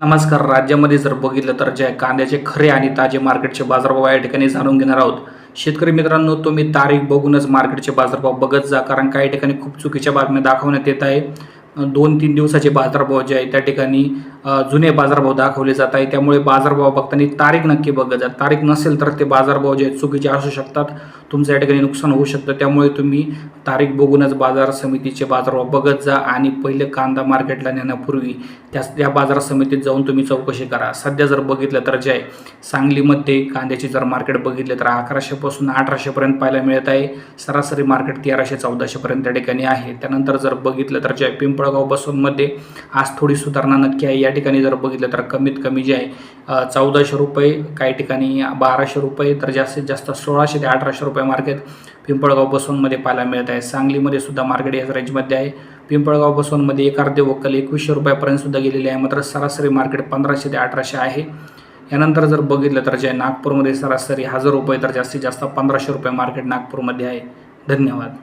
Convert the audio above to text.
नमस्कार. राज्यामध्ये जर बघितलं तर जे कांद्याचे खरे आणि ताजे मार्केटचे बाजारभाव या ठिकाणी जाणून घेणार आहोत. शेतकरी मित्रांनो, तुम्ही तारीख बघूनच मार्केटचे बाजारभाव बघत जा, कारण काही ठिकाणी खूप चुकीच्या बातम्या दाखवण्यात येत आहे. 2-3 दिवसाचे बाजारभाव जे आहे त्या ठिकाणी जुने बाजारभाव दाखवले जात आहे. त्यामुळे बाजारभाव बघताना तारीख नक्की बघत जा. तारीख नसेल तर ते बाजारभाव जे आहेत चुकीचे असू शकतात. तुमचं या ठिकाणी नुकसान होऊ शकतं. त्यामुळे तुम्ही तारीख बघूनच बाजार समितीचे बाजारभाव बघत जा आणि पहिले कांदा मार्केटला नेण्यापूर्वी त्या बाजार समितीत जाऊन तुम्ही चौकशी करा. सध्या जर बघितलं तर जे आहे सांगलीमध्ये कांद्याची जर मार्केट बघितलं तर 1100 पासून 1800 पर्यंत पाहायला मिळत आहे. सरासरी मार्केट 1300-1400 पर्यंत त्या ठिकाणी आहे. त्यानंतर जर बघितलं तर जे आहे पिंपळगाव बसवमध्ये आज थोडी सुधारणा नक्की आहे. या ठिकाणी जर बघितलं तर कमीत कमी जे आहे 1400 रुपये, काही ठिकाणी 1200 रुपये, तर जास्तीत जास्त 1600 ते 1800 रुपये मार्केट पिंपळगाव बसवमध्ये पाहायला मिळत आहे. सांगलीमध्ये सुद्धा मार्केट याच रेंजमध्ये आहे. पिंपळगाव बसवमध्ये एक अर्धे वक्कल 2100 रुपयापर्यंत सुद्धा गेलेले आहे. मात्र सरासरी मार्केट 1500 ते 1800 आहे. यानंतर जर बघितलं तर जे नागपूरमध्ये सरासरी 1000 रुपये, तर जास्तीत जास्त 1500 रुपये मार्केट नागपूरमध्ये आहे. धन्यवाद.